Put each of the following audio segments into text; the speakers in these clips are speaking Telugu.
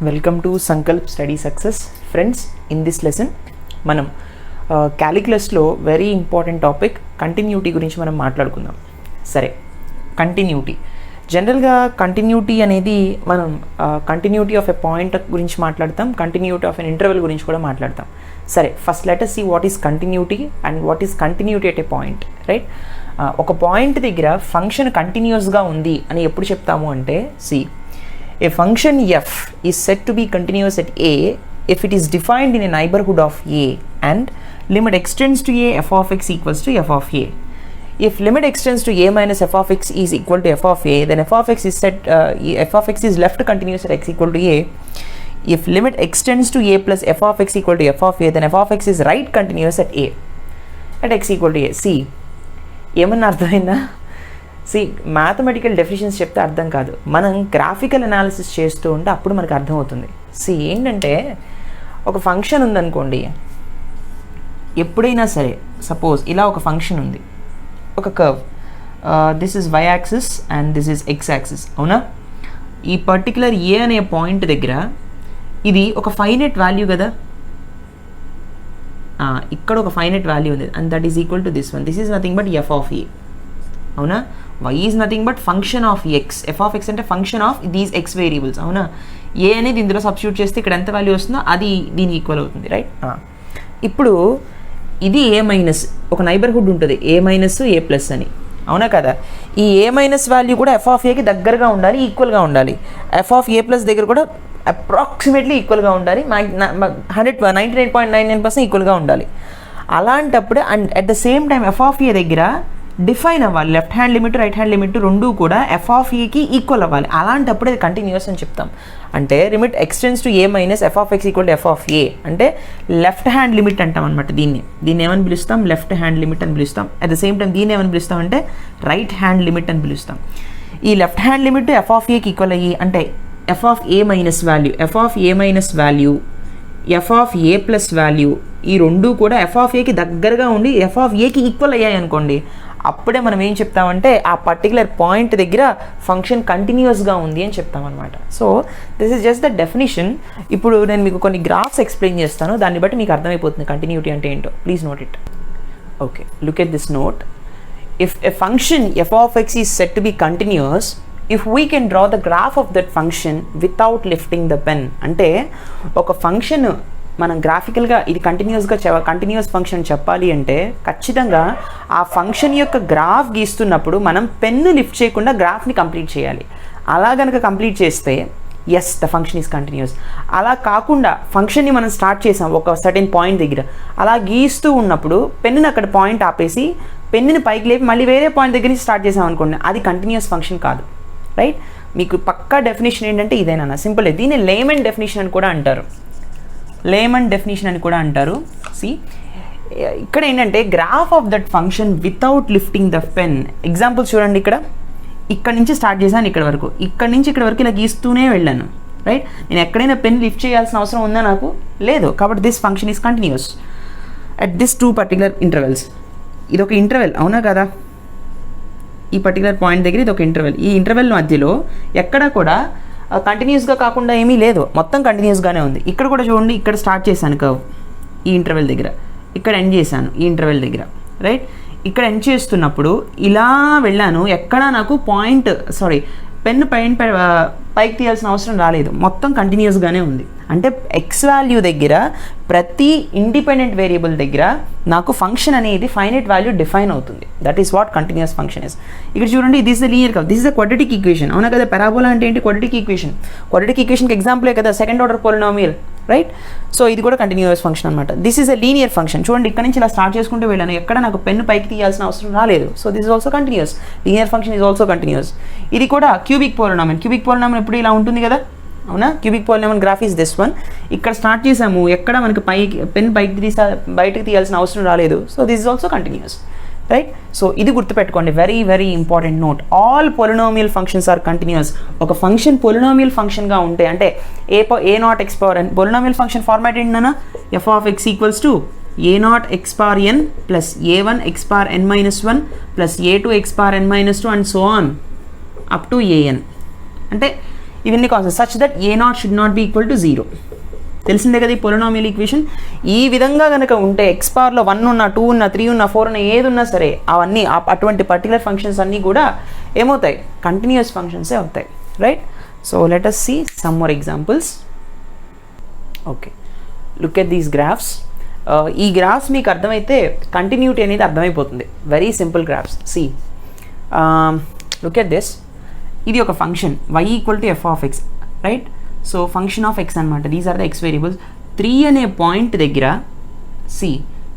Welcome to SankalpStudySuccess. Friends, in this lesson, మనం క్యాలిక్యులస్లో వెరీ ఇంపార్టెంట్ టాపిక్ కంటిన్యూటీ గురించి మనం మాట్లాడుకుందాం. సరే, కంటిన్యూటీ జనరల్గా కంటిన్యూటీ అనేది మనం కంటిన్యూటీ ఆఫ్ ఎ పాయింట్ గురించి మాట్లాడతాం, కంటిన్యూటీ ఆఫ్ ఎన్ ఇంటర్వెల్ గురించి కూడా మాట్లాడతాం. సరే, first let us see what is continuity and what is continuity at a point. Right, ఒక పాయింట్ దగ్గర ఫంక్షన్ కంటిన్యూస్గా ఉంది అని ఎప్పుడు చెప్తాము అంటే, a function f is said to be continuous at a if it is defined in a neighborhood of a and limit x tends to a f of x equals to f of a. If limit x tends to a minus f of x is equal to f of a, then f of x is set f of x is left continuous at x equal to a. If limit x tends to a plus f of x equal to f of a, then f of x is right continuous at a at x equal to a. See, ఏమన్నా అర్థమైందా? మ్యాథమెటికల్ డెఫినిషన్స్ చెప్తే అర్థం కాదు, మనం గ్రాఫికల్ అనాలిసిస్ చేస్తూ ఉంటే అప్పుడు మనకు అర్థమవుతుంది. ఏంటంటే ఒక ఫంక్షన్ ఉందనుకోండి, ఎప్పుడైనా సరే సపోజ్ ఇలా ఒక ఫంక్షన్ ఉంది, ఒక curve, this is y axis and this is x axis, అవునా? ఈ పర్టికులర్ ఏ అనే పాయింట్ దగ్గర ఇది ఒక ఫైనైట్ వాల్యూ కదా, ఇక్కడ ఒక ఫైనైట్ వాల్యూ ఉంది and that is equal to this one. This is nothing but f of a, అవునా? y is nothing but function of x, f of x అంటే function of these x variables, అవునా? ఏ అనేది ఇందులో సబ్స్టిట్యూట్ చేస్తే ఇక్కడ ఎంత వాల్యూ వస్తుందో అది దీనికి ఈక్వల్ అవుతుంది, రైట్? ఇప్పుడు ఇది a మైనస్, ఒక నైబర్హుడ్ ఉంటుంది a మైనస్ a ప్లస్ అని, అవునా కదా? ఈ a మైనస్ వాల్యూ కూడా f ఆఫ్ ఏకి దగ్గరగా ఉండాలి, ఈక్వల్గా ఉండాలి. f ఆఫ్ a ప్లస్ దగ్గర కూడా అప్రాక్సిమేట్లీ ఈక్వల్గా ఉండాలి, 99.99% ఈక్వల్గా ఉండాలి. అలాంటప్పుడు and at the same time f of a దగ్గర డిఫైన్ అవ్వాలి, left hand limit right hand limit రెండు కూడా ఎఫ్ ఆఫ్ ఏకి ఈక్వల్ అవ్వాలి. అలాంటప్పుడు అది కంటిన్యూస్ అని చెప్తాం. అంటే limit x tends to a minus f of x equal to f of a అంటే లెఫ్ట్ హ్యాండ్ లిమిట్ అంటాం అనమాట. దీన్ని ఏమని పిలుస్తాం? లెఫ్ట్ హ్యాండ్ లిమిట్ అని పిలుస్తాం. అట్ ద సేమ్ టైం దీన్ని ఏమని పిలుస్తాం అంటే రైట్ హ్యాండ్ లిమిట్ అని పిలుస్తాం. ఈ left hand limit F of ఏకి ఈక్వల్ అయ్యి అంటే f of a minus value, f of a minus value, f of a plus value, ఈ రెండు కూడా ఎఫ్ ఆఫ్ ఏకి దగ్గరగా ఉండి ఎఫ్ ఆఫ్ ఏకి ఈక్వల్ అయ్యాయి అనుకోండి, అప్పుడే మనం ఏం చెప్తామంటే ఆ పర్టికులర్ పాయింట్ దగ్గర ఫంక్షన్ కంటిన్యూస్గా ఉంది అని చెప్తామన్నమాట. So this is just the definition. ఇప్పుడు నేను మీకు కొన్ని గ్రాఫ్స్ ఎక్స్ప్లెయిన్ చేస్తాను, దాన్ని బట్టి మీకు అర్థమైపోతుంది కంటిన్యూటీ అంటే ఏంటో. Please note it. Okay, look at this note. If a function F of X is set to B continuous if we can draw the graph of that function without lifting the pen, అంటే ఒక ఫంక్షన్ మనం గ్రాఫికల్గా ఇది కంటిన్యూస్ ఫంక్షన్ చెప్పాలి అంటే ఖచ్చితంగా ఆ ఫంక్షన్ యొక్క గ్రాఫ్ గీస్తున్నప్పుడు మనం పెన్ను లిఫ్ట్ చేయకుండా గ్రాఫ్ని కంప్లీట్ చేయాలి. అలా కనుక కంప్లీట్ చేస్తే as the function is continuous. అలా కాకుండా ఫంక్షన్ని మనం స్టార్ట్ చేసాం ఒక సర్టెన్ పాయింట్ దగ్గర, అలా గీస్తూ ఉన్నప్పుడు పెన్నుని అక్కడ పాయింట్ ఆపేసి పెన్నుని పైకి లేపి మళ్ళీ వేరే పాయింట్ దగ్గర నుంచి స్టార్ట్ చేసాం అనుకోండి, అది కంటిన్యూస్ ఫంక్షన్ కాదు, రైట్? మీకు పక్కా డెఫినేషన్ ఏంటంటే ఇదేనా, సింపుల్. దీన్ని లేమన్ డెఫినేషన్ అని కూడా అంటారు, లేమన్ డెఫినేషన్ అని కూడా అంటారు. ఇక్కడ ఏంటంటే graph of that function without lifting the pen. Example చూడండి, ఇక్కడ నుంచి స్టార్ట్ చేశాను ఇక్కడ వరకు, ఇక్కడ నుంచి ఇక్కడ వరకు ఇలా గీస్తూనే వెళ్ళాను, రైట్? నేను ఎక్కడైనా పెన్ లిఫ్ట్ చేయాల్సిన అవసరం ఉందా? నాకు లేదు. కాబట్టి this function is continuous at this two particular intervals. ఇది ఒక ఇంటర్వెల్, అవునా కదా? ఈ పర్టికులర్ పాయింట్ దగ్గర ఇది ఒక ఇంటర్వెల్. ఈ ఇంటర్వెల్ మధ్యలో ఎక్కడ కూడా కంటిన్యూస్గా కాకుండా ఏమీ లేదు, మొత్తం కంటిన్యూస్గానే ఉంది. ఇక్కడ కూడా చూడండి, ఇక్కడ స్టార్ట్ చేశాను కర్వ్ ఈ ఇంటర్వెల్ దగ్గర, ఇక్కడ ఎండ్ చేశాను ఈ ఇంటర్వెల్ దగ్గర, రైట్? ఇక్కడ ఎండ్ చేస్తున్నప్పుడు ఇలా వెళ్ళాను, ఎక్కడా నాకు పెన్ పైకి తీయాల్సిన అవసరం రాలేదు, మొత్తం కంటిన్యూస్గానే ఉంది. అంటే ఎక్స్ వాల్యూ దగ్గర ప్రతి ఇండిపెండెంట్ వేరియబుల్ దగ్గర నాకు ఫంక్షన్ అనేది ఫైనైట్ వాల్యూ డిఫైన్ అవుతుంది. That is what continuous function is. ఇక్కడ చూడండి, this the linear curve, this is the quadratic equation, అవునా కదా? పారాబోలా అంటే ఏంటి? Quadratic equation. క్వాడ్రాటిక్ ఈక్వేషన్కి ఎగ్జాంపులే కదా సెకండ్ ఆర్డర్ పోలినామియల్, రైట్? సో ఇది కూడా కంటిన్యూస్ ఫంక్షన్ అనమాట. This is a linear function. చూడండి, ఇక్కడ నుంచి ఇలా స్టార్ట్ చేసుకుంటూ వెళ్ళాను, ఎక్కడ నాకు పెన్ను పైకి తీయాల్సిన అవసరం రాలేదు. So this is also continuous. Linear function is also continuous. ఇది కూడా క్యూబిక్ పోలినామియల్. క్యూబిక్ పోలినామియల్ ఎప్పుడు ఇలా ఉంటుంది కదా, అవునా? Cubic polynomial graph is this one. ఇక్కడ స్టార్ట్ చేసాము, ఎక్కడ మనకి పెన్ బయటకు తీయాల్సిన అవసరం రాలేదు. So this is also continuous, right? సో ఇది గుర్తుపెట్టుకోండి, very very important note. All polynomial functions are continuous. ఒక ఫంక్షన్ పొలినామియల్ ఫంక్షన్గా ఉంటే అంటే a nought x power n, polynomial function format ఏంటన్నా? F of x equals to a0 x power n plus a1 x power n minus 1 plus a2 x power n minus 2 and so on up to an. అంటే ఇవన్నీ constants such that a0 should not be equal to 0. తెలిసిందే కదా ఈ పొలినామియల్ ఈక్వేషన్. ఈ విధంగా కనుక ఉంటే ఎక్స్ పవర్లో 1 ఉన్నా 2 ఉన్నా 3 ఉన్నా 4 ఉన్నా ఏది ఉన్నా సరే అవన్నీ అటువంటి పర్టికులర్ ఫంక్షన్స్ అన్నీ కూడా ఏమవుతాయి, కంటిన్యూస్ ఫంక్షన్సే అవుతాయి, right. So let us see some more examples. Okay, look at these graphs. ఈ గ్రాఫ్స్ మీకు అర్థమైతే కంటిన్యూటీ అనేది అర్థమైపోతుంది. Very simple graphs. See look at this. ఇది ఒక function y equal to f of x, right. So function of x అనమాట. These are the x variables. 3 అనే పాయింట్ దగ్గర సి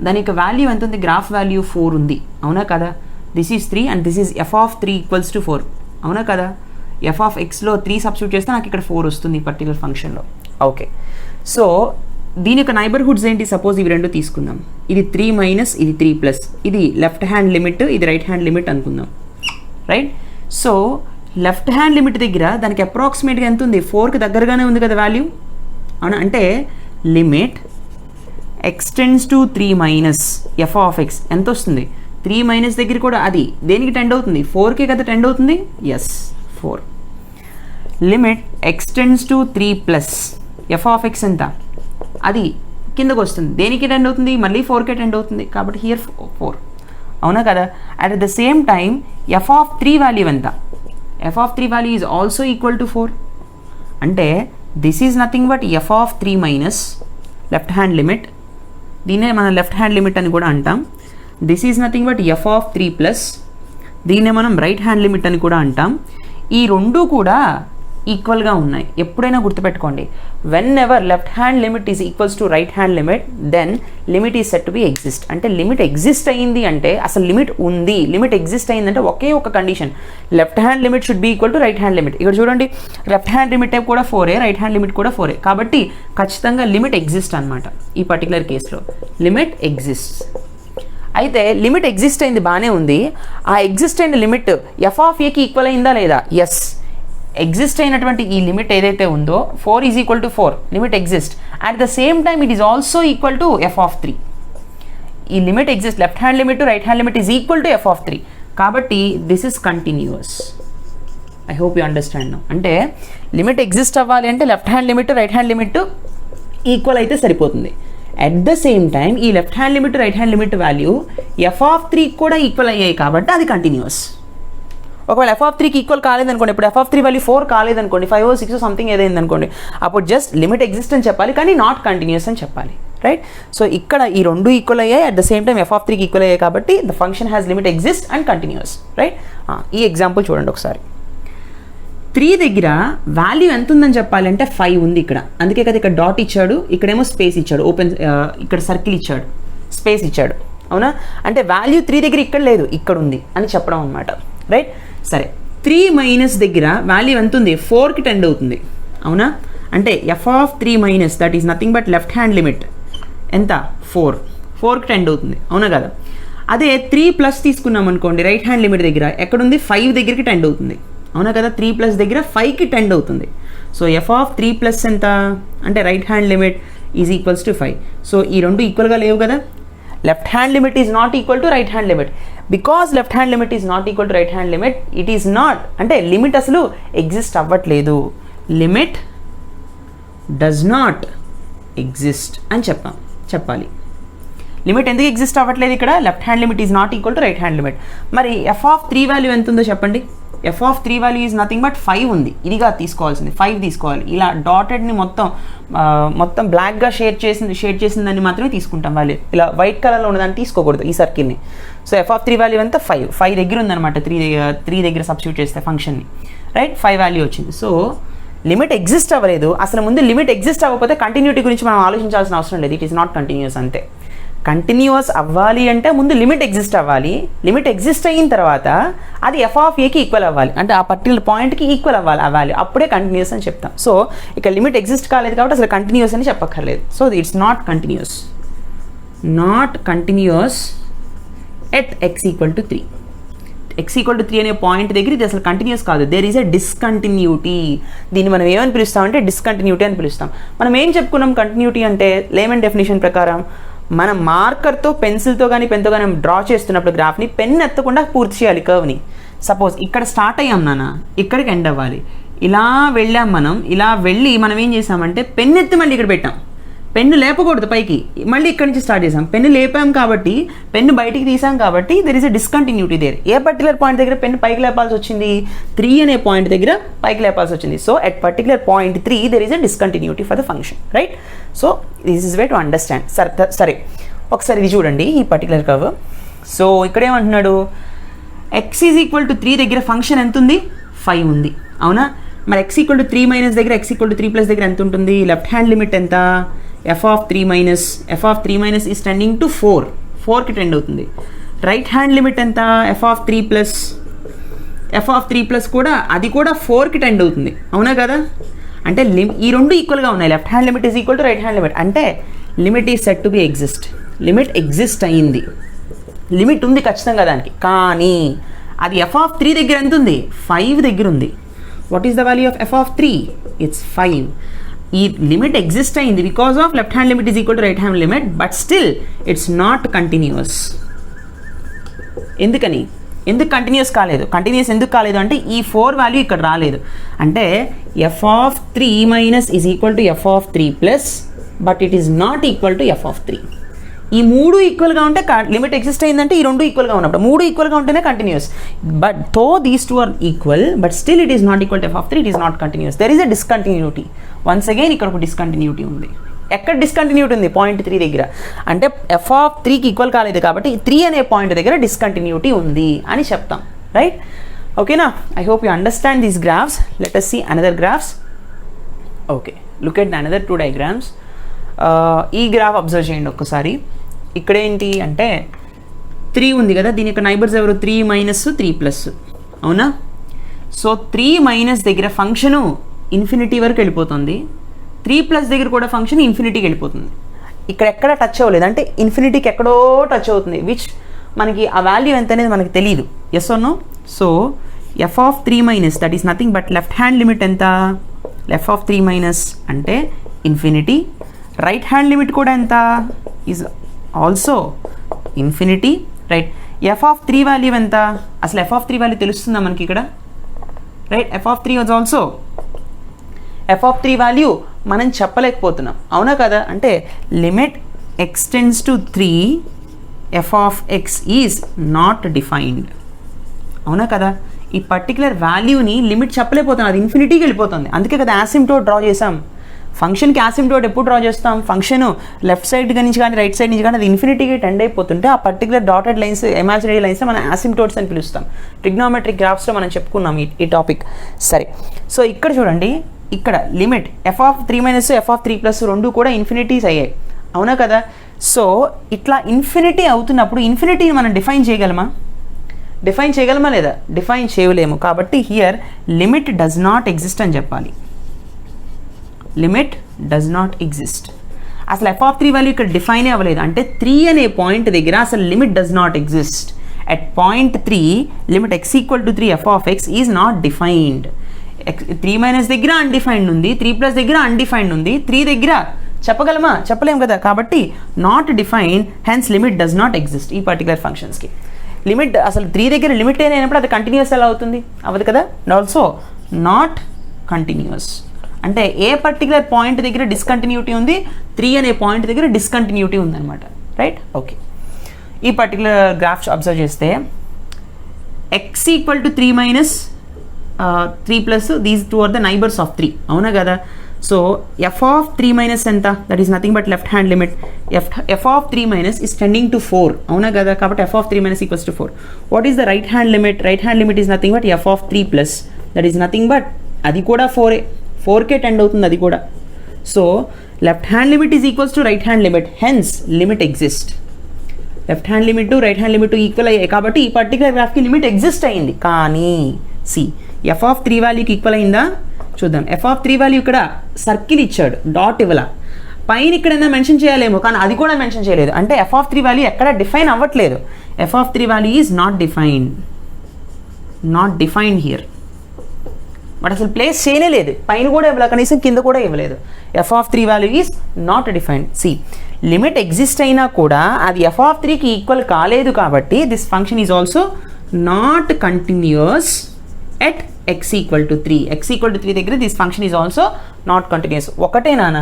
దాని యొక్క వాల్యూ ఎంత ఉంది, గ్రాఫ్ వాల్యూ 4 ఉంది, అవునా కదా. This is 3 and this is f of 3 equals to 4, అవునా కదా. f ఆఫ్ xలో 3 సబ్స్టిట్యూట్ చేస్తే నాకు ఇక్కడ 4 వస్తుంది ఈ పర్టికులర్ ఫంక్షన్లో. ఓకే, సో దీని యొక్క నైబర్హుడ్స్ ఏంటి, సపోజ్ ఇవి రెండు తీసుకుందాం. ఇది 3 మైనస్ ఇది 3 ప్లస్, ఇది లెఫ్ట్ హ్యాండ్ లిమిట్, ఇది రైట్ హ్యాండ్ లిమిట్ అనుకుందాం, right. So left hand limit దగ్గర దానికి అప్రాక్సిమేట్గా ఎంత ఉంది, 4కి దగ్గరగానే ఉంది కదా వాల్యూ, అవునా. అంటే limit x tends to 3 minus f of x ఎంత వస్తుంది, 3 మైనస్ దగ్గర కూడా అది దేనికి టెండ్ అవుతుంది, 4కే కదా టెండ్ అవుతుంది, yes 4. Limit x tends to 3 plus f of x ఎంత, అది కిందకు వస్తుంది, దేనికి టెండ్ అవుతుంది, మళ్ళీ 4కే టెండ్ అవుతుంది, కాబట్టి హియర్ 4, అవునా కదా. At the same time F of 3 value ఎంత, f of 3 value is also equal to 4. అంటే this is nothing but f of 3 minus left hand limit, దీన్నే మనం లెఫ్ట్ హ్యాండ్ లిమిట్ అని కూడా అంటాం. this is nothing but f of 3 plus దీన్నే మనం రైట్ హ్యాండ్ లిమిట్ అని కూడా అంటాం. ఈ రెండు కూడా ఈక్వల్గా ఉన్నాయి. ఎప్పుడైనా గుర్తుపెట్టుకోండి, whenever left hand limit is equals to right hand limit then limit is set to be exist. అంటే లిమిట్ ఎగ్జిస్ట్ అయ్యింది అంటే అసలు లిమిట్ ఉంది, లిమిట్ ఎగ్జిస్ట్ అయ్యిందంటే ఒకే ఒక condition, left hand limit should be equal to right hand limit. ఇక్కడ చూడండి, లెఫ్ట్ హ్యాండ్ లిమిట్ కూడా 4, రైట్ హ్యాండ్ లిమిట్ కూడా 4, కాబట్టి ఖచ్చితంగా లిమిట్ ఎగ్జిస్ట్ అనమాట. ఈ పర్టికులర్ కేసులో లిమిట్ ఎగ్జిస్ట్. అయితే లిమిట్ ఎగ్జిస్ట్ అయింది, బాగానే ఉంది. ఆ ఎగ్జిస్ట్ అయిన లిమిట్ ఎఫ్ ఆఫ్ ఏకి ఈక్వల్ అయిందా లేదా, ఎస్. ఎగ్జిస్ట్ అయినటువంటి ఈ లిమిట్ ఏదైతే ఉందో 4 is equal to 4, limit exist. At the same time it is also equal to f of 3. ఈ limit exist, left hand limit right hand limit is equal to f of 3, కాబట్టి this is continuous. I hope you understand now. అంటే లిమిట్ ఎగ్జిస్ట్ అవ్వాలి అంటే left hand limit right hand limit equal అయితే సరిపోతుంది. అట్ ద సేమ్ టైం ఈ left hand limit right hand limit value f of 3 కూడా ఈక్వల్ అయ్యాయి కాబట్టి అది కంటిన్యూస్. ఒకవేళ ఎఫ్ ఆఫ్ 3కి ఈక్వల్ కాలేదనుకోండి, ఇప్పుడు ఎఫ్ ఆఫ్ 3 వాల్యూ 4 కాలేదనుకోండి, 5 6 సంథింగ్ ఏదైంది అనుకోండి, అప్పుడు జస్ట్ లిమిట్ ఎగ్జిస్ట్ అని చెప్పాలి, కానీ నాట్ కంటిన్యూస్ అని చెప్పాలి, రైట్. సో ఇక్కడ ఈ రెండు ఈక్వల్ అయ్యాయి, at the same time F of 3కి ఈక్వల్ అయ్యాయి కాబట్టి the function has limit exist and continuous, right. ఈ ఎగ్జాంపుల్ చూడండి ఒకసారి. 3 దగ్గర వాల్యూ ఎంత ఉందని చెప్పాలంటే 5 ఉంది ఇక్కడ, అందుకే కదా ఇక్కడ డాట్ ఇచ్చాడు, ఇక్కడేమో స్పేస్ ఇచ్చాడు, ఓపెన్ ఇక్కడ సర్కిల్ ఇచ్చాడు, స్పేస్ ఇచ్చాడు, అవునా. అంటే వాల్యూ 3 దగ్గర ఇక్కడ లేదు, ఇక్కడ ఉంది అని చెప్పడం అనమాట, రైట్. సరే, 3 మైనస్ దగ్గర వాల్యూ ఎంత ఉంది, 4కి టెండ్ అవుతుంది, అవునా. అంటే f of 3 minus that is nothing but left hand limit ఎంత, 4కి టెండ్ అవుతుంది, అవునా కదా. అదే 3 ప్లస్ తీసుకున్నాం అనుకోండి, రైట్ హ్యాండ్ లిమిట్ దగ్గర ఎక్కడుంది, 5 దగ్గరికి టెండ్ అవుతుంది, అవునా కదా. 3 ప్లస్ దగ్గర 5కి టెండ్ అవుతుంది. సో ఎఫ్ ఆఫ్ 3 ప్లస్ ఎంత అంటే right hand limit is equals to 5. So ఈ రెండు ఈక్వల్గా లేవు కదా. Left hand limit is not equal to right hand limit. Because left hand limit is not equal to right hand limit, it is not, అంటే లిమిట్ అసలు ఎగ్జిస్ట్ అవ్వట్లేదు, లిమిట్ డస్ నాట్ ఎగ్జిస్ట్ అని చెప్పాలి. లిమిట్ ఎందుకు ఎగ్జిస్ట్ అవ్వట్లేదు ఇక్కడ, left hand limit is not equal to right hand limit. మరి ఎఫ్ ఆఫ్ 3 వాల్యూ ఎంత ఉందో చెప్పండి. F of 3 value is nothing but 5 ఉంది, ఇదిగా తీసుకోవాల్సింది, 5 తీసుకోవాలి. ఇలా డాటెడ్ని మొత్తం బ్లాక్గా షేడ్ చేసిన దాన్ని మాత్రమే తీసుకుంటాం వాల్యూ, ఇలా వైట్ కలర్లో ఉన్నదాన్ని తీసుకోకూడదు ఈ సర్కిల్ని. సో ఎఫ్ ఆఫ్ 3 వాల్యూ ఎంత, 5 దగ్గర ఉందన్నమాట, 3 దగ్గర సబ్స్టిట్యూట్ చేస్తే ఫంక్షన్ని, రైట్. 5 వాల్యూ వచ్చింది. సో లిమిట్ ఎగ్జిస్ట్ అవ్వలేదు. అసలు ముందు లిమిట్ ఎగ్జిస్ట్ అవ్వకపోతే కంటిన్యూటీ గురించి మనం ఆలోచించాల్సిన అవసరం లేదు, ఇట్ ఈస్ నాట్ కంటిన్యూస్, అంతే. కంటిన్యూస్ అవ్వాలి అంటే ముందు లిమిట్ ఎగ్జిస్ట్ అవ్వాలి, లిమిట్ ఎగ్జిస్ట్ అయిన తర్వాత అది ఎఫ్ ఆఫ్ ఏకి ఈక్వల్ అవ్వాలి, అంటే ఆ పర్టికులర్ పాయింట్కి ఈక్వల్ అవ్వాలి ఆ వాల్యూ, అప్పుడే కంటిన్యూస్ అని చెప్తాం. సో ఇక లిమిట్ ఎగ్జిస్ట్ కాలేదు కాబట్టి అసలు కంటిన్యూస్ అని చెప్పక్కర్లేదు. So it's not continuous at x equal to 3. X equal to 3 అనే పాయింట్ దగ్గర ఇది అసలు కంటిన్యూస్ కాదు, దేర్ ఈజ్ ఎ డిస్కంటిన్యూటీ. దీన్ని మనం ఏమని పిలుస్తామంటే డిస్కంటిన్యూటీ అని పిలుస్తాం. మనం ఏం చెప్పుకున్నాం కంటిన్యూటీ అంటే, లేమన్ డెఫినేషన్ ప్రకారం మనం మార్కర్తో పెన్సిల్తో కానీ పెన్తో కానీ డ్రా చేస్తున్నప్పుడు గ్రాఫ్ని పెన్ ఎత్తకుండా పూర్తి చేయాలి కర్వ్ని. సపోజ్ ఇక్కడ స్టార్ట్ అయ్యాం నాన్న, ఇక్కడికి ఎండ్ అవ్వాలి, ఇలా వెళ్ళాం మనం, ఇలా వెళ్ళి మనం ఏం చేసామంటే పెన్ ఎత్తి మళ్ళీ ఇక్కడ పెట్టాం. పెన్ను లేపకూడదు పైకి, మళ్ళీ ఇక్కడి నుంచి స్టార్ట్ చేసాం. పెన్ను లేపాం కాబట్టి, పెన్ను బయటికి తీసాం కాబట్టి there is a discontinuity there. ఏ పర్టికులర్ పాయింట్ దగ్గర పెన్ను పైకి లేపాల్సి వచ్చింది? 3 అనే పాయింట్ దగ్గర పైకి లేపాల్సి వచ్చింది. So at particular point 3 there is a discontinuity for the function, right? So this is way to understand. సరే ఒకసారి ఇది చూడండి, ఈ పర్టికులర్ కర్వ్. సో ఇక్కడ ఏమంటున్నాడు, x ఈజ్ ఈక్వల్ టు 3 దగ్గర ఫంక్షన్ ఎంత ఉంది? 5 ఉంది, అవునా? మరి x ఈక్వల్ టు 3 మైనస్ దగ్గర, x ఈక్వల్ టు 3 ప్లస్ దగ్గర ఎంత ఉంటుంది? లెఫ్ట్ హ్యాండ్ లిమిట్ ఎంత? f of 3 minus is tending to 4కి టెండ్ అవుతుంది. రైట్ హ్యాండ్ లిమిట్ ఎంత? f ఆఫ్ 3 ప్లస్ కూడా అది కూడా 4కి టెండ్ అవుతుంది, అవునా కదా? అంటే ఈ రెండు ఈక్వల్గా ఉన్నాయి. Left hand limit is equal to right hand limit. అంటే limit is set to be exist. Limit exist అయ్యింది, లిమిట్ ఉంది ఖచ్చితంగా దానికి. కానీ అది f ఆఫ్ 3 దగ్గర ఎంత ఉంది? 5 దగ్గర ఉంది. What is the value of f of 3? It's 5. ఈ లిమిట్ ఎగ్జిస్ట్ అయింది because of left hand limit is equal to right hand limit, but still it's not continuous. ఎందుకు కంటిన్యూస్ కాలేదు? కంటిన్యూస్ ఎందుకు కాలేదు అంటే ఈ 4 వాల్యూ ఇక్కడ రాలేదు. అంటే f of 3 minus is equal to f of 3 plus, but it is not equal to f of 3. ఈ 3 ఈక్వల్గా ఉంటే లిమిట్ ఎగ్జిస్ట్ అయిందంటే ఈ 2 ఈక్వల్గా ఉన్నప్పుడు 3 ఈక్వల్గా ఉంటేనే continuous. But though these 2 are equal, but still it is not equal to f of 3, it is not continuous. There is a discontinuity. Once again ఇక్కడ ఒక డిస్కంటిన్యూటీ ఉంది. ఎక్కడ డిస్కంటిన్యూటీ ఉంది? పాయింట్ 3 దగ్గర. అంటే f ఆఫ్ 3కి ఈక్వల్ కాలేదు కాబట్టి 3 అనే పాయింట్ దగ్గర డిస్కంటిన్యూటీ ఉంది అని చెప్తాం, రైట్? ఓకేనా? I hope you understand these graphs. Let us see another graphs. Okay, look at another 2 diagrams. ఈ గ్రాఫ్ అబ్జర్వ్ చేయండి ఒక్కసారి. ఇక్కడ ఏంటి అంటే 3 ఉంది కదా, దీని యొక్క నైబర్స్ ఎవరు? 3 మైనస్ 3 ప్లస్, అవునా? సో 3 మైనస్ దగ్గర ఫంక్షను ఇన్ఫినిటీ వరకు వెళ్ళిపోతుంది, 3 ప్లస్ దగ్గర కూడా ఫంక్షన్ ఇన్ఫినిటీకి వెళ్ళిపోతుంది. ఇక్కడ ఎక్కడ టచ్ అవ్వలేదు, అంటే ఇన్ఫినిటీకి ఎక్కడో టచ్ అవుతుంది, విచ్ మనకి ఆ వాల్యూ ఎంత అనేది మనకు తెలియదు. Yes or no? So f of 3 minus that is nothing but left hand limit ఎంత? f ఆఫ్ 3 మైనస్ అంటే ఇన్ఫినిటీ. రైట్ హ్యాండ్ లిమిట్ కూడా ఎంత? Is also infinity, right? f of 3 value ఎంత? అసలు f ఆఫ్ 3 వాల్యూ తెలుస్తుందా మనకి ఇక్కడ, right? f of 3 was also, f of 3 value మనం చెప్పలేకపోతున్నాం, అవునా కదా? అంటే limit x tends to 3, f of x is not defined, అవునా కదా? ఈ పర్టికులర్ వాల్యూని లిమిట్ చెప్పలేకపోతున్నాం, అది ఇన్ఫినిటీకి వెళ్ళిపోతుంది. అందుకే కదా యాసిమ్టోట్ డ్రా చేసాం. ఫంక్షన్కి యాసిమ్టోట్ ఎప్పుడు డ్రా చేస్తాం? ఫంక్షన్ లెఫ్ట్ సైడ్ నుంచి కానీ రైట్ సైడ్ నుంచి కానీ అది ఇన్ఫినిటీకి టెండ్ అయిపోతుంటే ఆ particular dotted lines, imaginary lines మనం యాసిమ్టోట్స్ అని పిలుస్తాం. ట్రిగ్నోమెట్రిక్ గ్రాఫ్స్లో మనం చెప్పుకున్నాం ఈ టాపిక్. సరే, సో ఇక్కడ చూడండి, ఇక్కడ limit f of 3 minus f of 3 plus రెండు కూడా ఇన్ఫినిటీస్ అయ్యాయి, అవునా కదా? సో ఇట్లా ఇన్ఫినిటీ అవుతున్నప్పుడు ఇన్ఫినిటీని మనం డిఫైన్ చేయగలమా లేదా? డిఫైన్ చేయలేము. కాబట్టి here limit does not exist అని చెప్పాలి. Limit does not exist. అసలు f ఆఫ్ 3 వాల్యూ ఇక్కడ డిఫైన్ అవ్వలేదు, అంటే 3 అనే పాయింట్ దగ్గర అసలు limit does not exist. At point 3 limit x equal to 3 f of x is not defined. 3 minus దగ్గర అన్డిఫైన్డ్ ఉంది, 3 ప్లస్ దగ్గర అన్డిఫైన్డ్ ఉంది, 3 దగ్గర చెప్పగలమా? చెప్పలేం కదా. కాబట్టి not defined, hence limit does not exist ఈ పర్టికులర్ ఫంక్షన్స్కి. లిమిట్ అసలు 3 దగ్గర లిమిట్ అయినప్పుడు అది కంటిన్యూస్ ఎలా అవుతుంది? అవ్వదు కదా. And also not continuous. అంటే ఏ పర్టికులర్ పాయింట్ దగ్గర డిస్కంటిన్యూటీ ఉంది, 3 అనే పాయింట్ దగ్గర డిస్కంటిన్యూటీ ఉందన్నమాట, రైట్? ఓకే, ఈ పర్టికులర్ గ్రాఫ్స్ అబ్జర్వ్ చేస్తే x equal to 3 minus 3 plus these 2 are the neighbours of 3, అవునా కదా? సో f ఆఫ్ 3 మైనస్ ఎంత? That is nothing but left hand limit. f of 3 minus is tending to 4, అవునా కదా? కాబట్టి f of 3 minus equals to 4. What is the right hand limit? Right hand limit is nothing but f of 3 plus, that is nothing but అది కూడా 4కే టెండ్ అవుతుంది అది కూడా. So left hand limit is equals to right hand limit, hence limit exist. Left hand limit right hand limit equal అయ్యాయి కాబట్టి ఈ పర్టికులర్ గ్రాఫ్కి లిమిట్ ఎగ్జిస్ట్ అయింది. కానీ సి f ఆఫ్ 3 వాల్యూకి ఈక్వల్ అయిందా చూద్దాం. f ఆఫ్ 3 వాల్యూ ఇక్కడ సర్కిల్ ఇచ్చాడు, డాట్ ఇవ్వాల. పైన ఇక్కడైనా మెన్షన్ చేయాలేమో, కానీ అది కూడా మెన్షన్ చేయలేదు. అంటే f ఆఫ్ 3 వాల్యూ ఎక్కడ డిఫైన్ అవ్వట్లేదు. f of 3 value is not defined here. But అసలు ప్లేస్ చేయలేదు, పైన కూడా ఇవ్వలేదు, కనీసం కింద కూడా ఇవ్వలేదు. f of 3 value is not defined. See limit exist అయినా కూడా అది f ఆఫ్ 3కి ఈక్వల్ కాలేదు కాబట్టి this function is also not continuous at x equal to 3. X equal to 3 దగ్గర this function is also not continuous. ఒకటే నాన్న,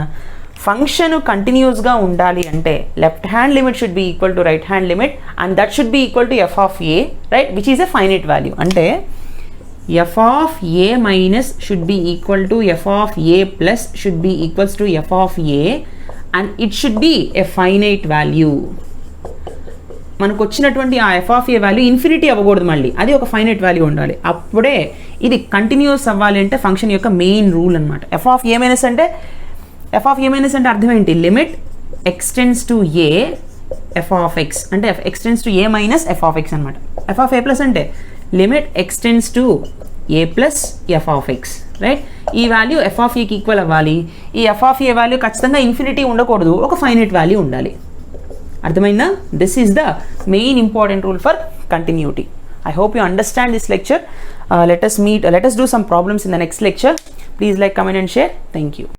ఫంక్షన్ కంటిన్యూస్గా ఉండాలి అంటే left hand limit should be equal to right hand limit and that should be equal to f of a, right, which is a finite value. అంటే f of a minus should be equal to f of a plus should be equals to f of a and it should be a finite value. మనకు వచ్చినటువంటి ఆ f of a value infinity అవ్వకూడదు, మళ్ళీ అది ఒక ఫైనైట్ వాల్యూ ఉండాలి. అప్పుడే ఇది కంటిన్యూస్ అవ్వాలి అంటే ఫంక్షన్ యొక్క మెయిన్ రూల్ అనమాట. ఎఫ్ ఆఫ్ ఏ మైనస్ అంటే అర్థం ఏంటి? Limit x tends to a f of x అంటే x tends to a minus f of x అనమాట. ఎఫ్ ఆఫ్ ఏ ప్లస్ అంటే limit x tends to a plus f of x, right. ఈ వాల్యూ ఎఫ్ ఆఫ్ ఏకి ఈక్వల్ అవ్వాలి. ఈ ఎఫ్ ఆఫ్ ఏ వాల్యూ ఖచ్చితంగా ఇన్ఫినిటీ ఉండకూడదు, ఒక ఫైనైట్ వాల్యూ ఉండాలి. అర్థమైందా? This is the main important rule for continuity. I hope you understand this lecture. Let us do some problems in the next lecture. Please like, comment and share. Thank you.